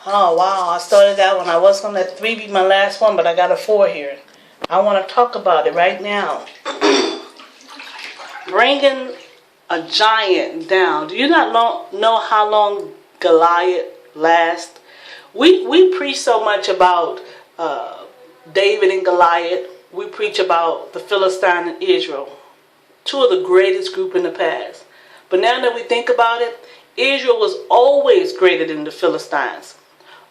Oh, wow. I started that one. I was going to let 3 be my last one, but I got a 4 here. I want to talk about it right now. Bringing a giant down. Do you not know how long Goliath lasts? We preach so much about David and Goliath. We preach about the Philistine and Israel. 2 of the greatest group in the past. But now that we think about it, Israel was always greater than the Philistines.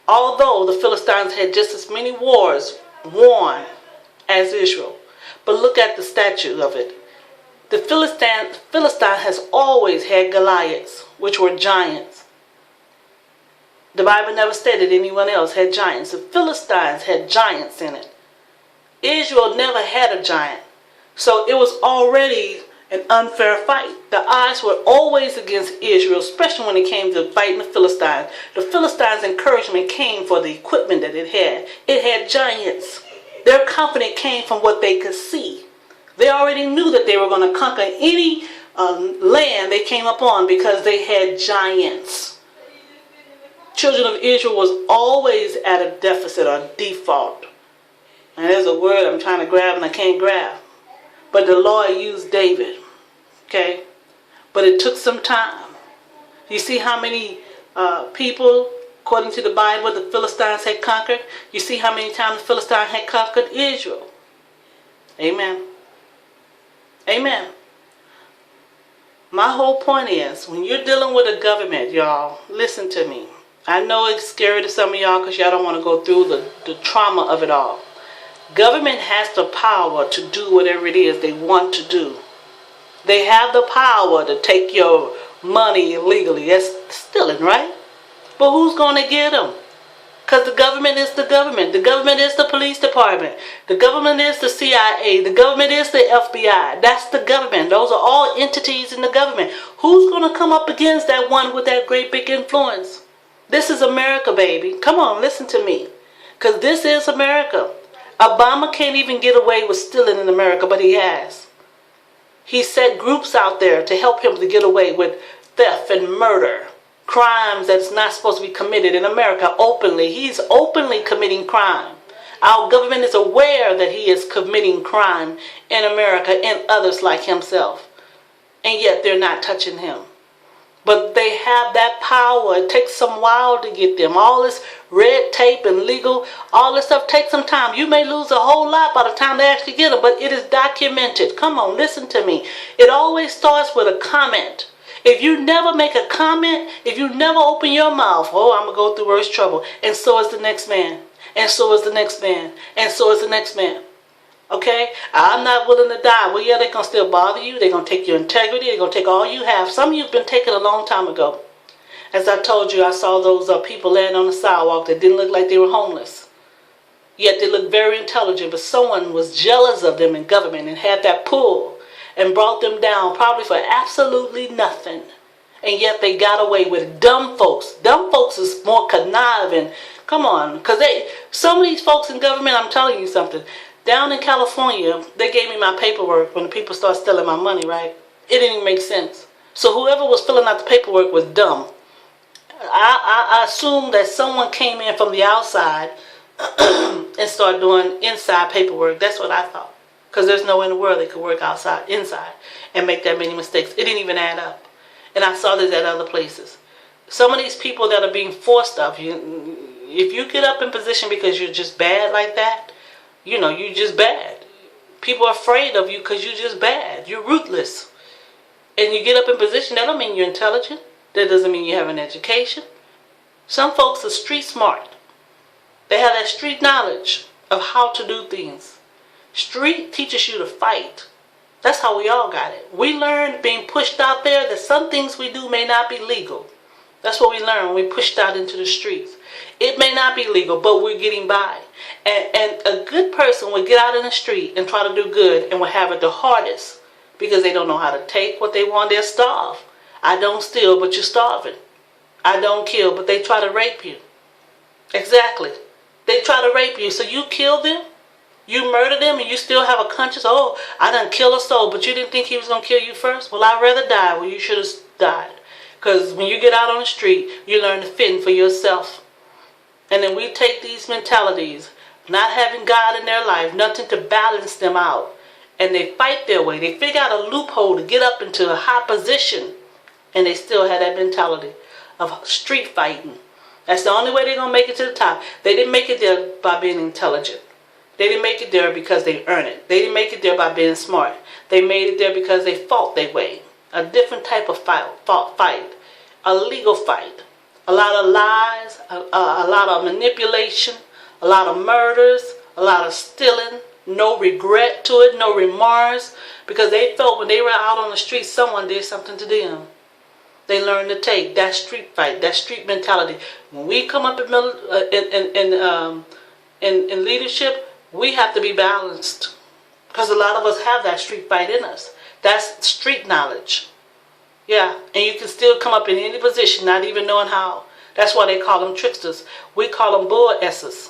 Although the Philistines had just as many wars won as Israel. But look at the statue of it. The Philistine has always had Goliaths, which were giants. The Bible never stated anyone else had giants. The Philistines had giants in it. Israel never had a giant. So it was already an unfair fight. The odds were always against Israel, especially when it came to fighting the Philistines. The Philistines' encouragement came for the equipment that it had. It had giants. Their confidence came from what they could see. They already knew that they were going to conquer any land they came upon because they had giants. Children of Israel was always at a deficit or default. And there's a word I'm trying to grab and I can't grab. But the Lord used David. Okay? But it took some time. You see how many people, according to the Bible, the Philistines had conquered? You see how many times the Philistines had conquered Israel? Amen. Amen. My whole point is, when you're dealing with a government, y'all, listen to me. I know it's scary to some of y'all because y'all don't want to go through the trauma of it all. Government has the power to do whatever it is they want to do. They have the power to take your money illegally. That's stealing, right? But who's going to get them? Because the government is the government. The government is the police department. The government is the CIA. The government is the FBI. That's the government. Those are all entities in the government. Who's going to come up against that one with that great big influence? This is America, baby. Come on, listen to me. Because this is America. Obama can't even get away with stealing in America, but he has. He set groups out there to help him to get away with theft and murder. Crimes that's not supposed to be committed in America openly. He's openly committing crime. Our government is aware that he is committing crime in America and others like himself. And yet they're not touching him. But they have that power. It takes some while to get them. All this red tape and legal, all this stuff takes some time. You may lose a whole lot by the time they actually get them, but it is documented. Come on, listen to me. It always starts with a comment. If you never make a comment, if you never open your mouth, oh, I'm going to go through worse trouble. And so is the next man. And so is the next man. And so is the next man. Okay? I'm not willing to die. Well, yeah, they're going to still bother you. They're going to take your integrity. They're going to take all you have. Some of you have been taken a long time ago. As I told you, I saw those people laying on the sidewalk that didn't look like they were homeless. Yet they looked very intelligent, but someone was jealous of them in government and had that pull and brought them down probably for absolutely nothing. And yet they got away with it. Dumb folks. Dumb folks is more conniving. Come on. Because some of these folks in government, I'm telling you something. Down in California, they gave me my paperwork when the people started stealing my money, right? It didn't even make sense. So whoever was filling out the paperwork was dumb. I assume that someone came in from the outside and started doing inside paperwork. That's what I thought. Because there's no way in the world they could work inside, and make that many mistakes. It didn't even add up. And I saw this at other places. Some of these people that are being forced of you, if you get up in position because you're just bad like that, you know, you're just bad. People are afraid of you because you're just bad. You're ruthless. And you get up in position, that don't mean you're intelligent. That doesn't mean you have an education. Some folks are street smart. They have that street knowledge of how to do things. Street teaches you to fight. That's how we all got it. We learned being pushed out there that some things we do may not be legal. That's what we learned when we pushed out into the streets. It may not be legal, but we're getting by. And a good person would get out in the street and try to do good and will have it the hardest because they don't know how to take what they want. They'll starve. I don't steal, but you're starving. I don't kill, but they try to rape you. Exactly. They try to rape you, so you kill them, you murder them, and you still have a conscience. Oh, I done killed a soul, but you didn't think he was going to kill you first? Well, I'd rather die. Well, you should have died. Because when you get out on the street, you learn to fend for yourself. And then we take these mentalities, not having God in their life, nothing to balance them out, and they fight their way. They figure out a loophole to get up into a high position, and they still have that mentality of street fighting. That's the only way they're going to make it to the top. They didn't make it there by being intelligent. They didn't make it there because they earned it. They didn't make it there by being smart. They made it there because they fought their way. A different type of fight. A legal fight. A lot of lies, a lot of manipulation, a lot of murders, a lot of stealing, no regret to it, no remorse, because they felt when they were out on the street, someone did something to them. They learned to take that street fight, that street mentality. When we come up in leadership, we have to be balanced, because a lot of us have that street fight in us. That's street knowledge. Yeah, and you can still come up in any position, not even knowing how. That's why they call them tricksters. We call them bull essers.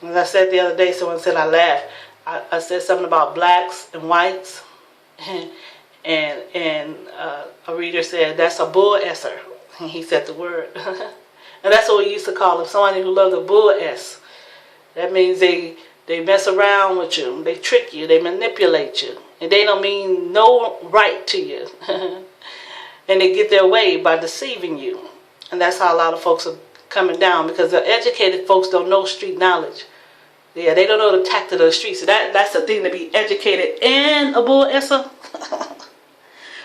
As I said the other day, someone said, I laughed. I said something about blacks and whites, and a reader said, that's a bull esser. And he said the word. And that's what we used to call them, somebody who loved a bull ess. That means they mess around with you, they trick you, they manipulate you, and they don't mean no right to you. And they get their way by deceiving you. And that's how a lot of folks are coming down, because the educated folks don't know street knowledge. Yeah, they don't know the tactics of the streets. So that's the thing, to be educated and a bull esser.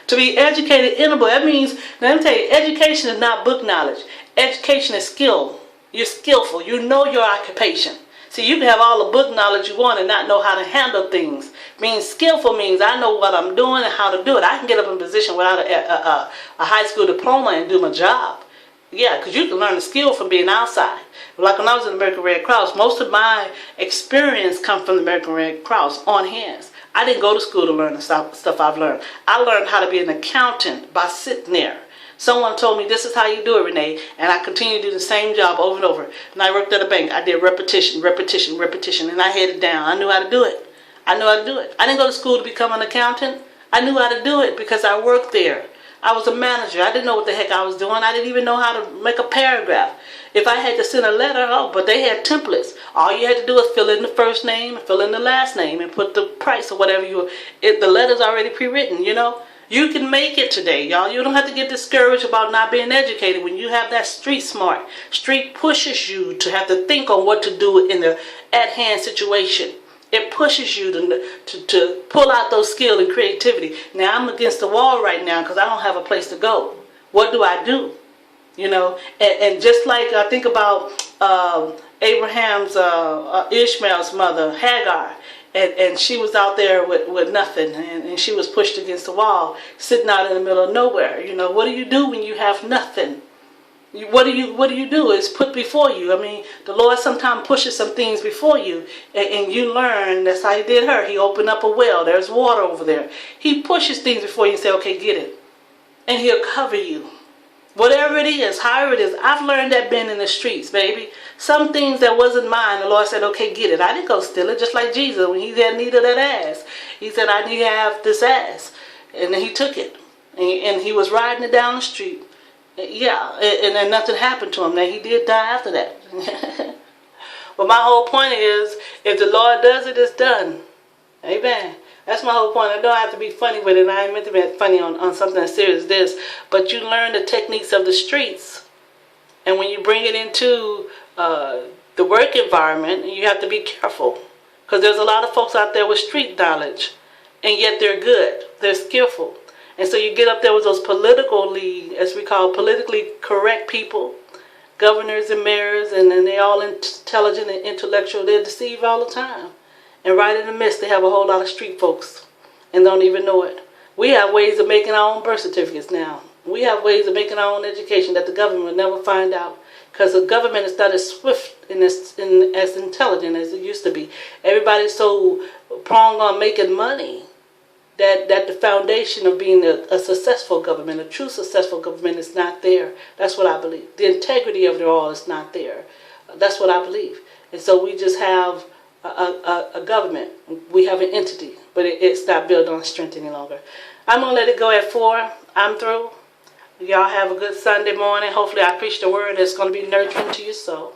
To be educated in a book, that means, let me tell you, education is not book knowledge. Education is skill. You're skillful. You know your occupation. See, you can have all the book knowledge you want and not know how to handle things. Means skillful means I know what I'm doing and how to do it. I can get up in a position without a high school diploma and do my job. Yeah, because you can learn the skill from being outside. Like when I was in the American Red Cross, most of my experience comes from the American Red Cross on hands. I didn't go to school to learn the stuff I've learned. I learned how to be an accountant by sitting there. Someone told me, this is how you do it, Renee, and I continue to do the same job over and over. And I worked at a bank. I did repetition, repetition, repetition, and I had it down. I knew how to do it. I knew how to do it. I didn't go to school to become an accountant. I knew how to do it because I worked there. I was a manager. I didn't know what the heck I was doing. I didn't even know how to make a paragraph. If I had to send a letter, but they had templates. All you had to do was fill in the first name, fill in the last name, and put the price or whatever the letter's already pre-written, you know. You can make it today, y'all. You don't have to get discouraged about not being educated when you have that street smart. Street pushes you to have to think on what to do in the at-hand situation. It pushes you to pull out those skills and creativity. Now, I'm against the wall right now because I don't have a place to go. What do I do? You know, and just like I think about Abraham's, Ishmael's mother, Hagar. And she was out there with nothing, and she was pushed against the wall, sitting out in the middle of nowhere. You know, what do you do when you have nothing? What do you do? It's put before you. I mean, the Lord sometimes pushes some things before you, and you learn. That's how He did her. He opened up a well. There's water over there. He pushes things before you and say, okay, get it. And He'll cover you. Whatever it is, however it is. I've learned that being in the streets, baby. Some things that wasn't mine, the Lord said, okay, get it. I didn't go steal it, just like Jesus when He had need of that ass. He said, I need to have this ass. And then He took it. And He was riding it down the street. Yeah, and then nothing happened to Him. Now, He did die after that. But my whole point is, if the Lord does it, it's done. Amen. That's my whole point. I don't have to be funny with it. I ain't meant to be funny on something as serious as this. But you learn the techniques of the streets. And when you bring it into the work environment, you have to be careful. Because there's a lot of folks out there with street knowledge. And yet they're good. They're skillful. And so you get up there with those politically, as we call politically correct people, governors and mayors, and then they're all intelligent and intellectual. They're deceived all the time. And right in the midst, they have a whole lot of street folks and don't even know it. We have ways of making our own birth certificates now. We have ways of making our own education that the government will never find out. Because the government is not as swift and as intelligent as it used to be. Everybody's so pronged on making money that the foundation of being a successful government, a true successful government, is not there. That's what I believe. The integrity of it all is not there. That's what I believe. And so we just have a government. We have an entity, but it's not built on strength any longer. I'm going to let it go at 4. I'm through. Y'all have a good Sunday morning. Hopefully I preach the word that's going to be nurturing to your soul.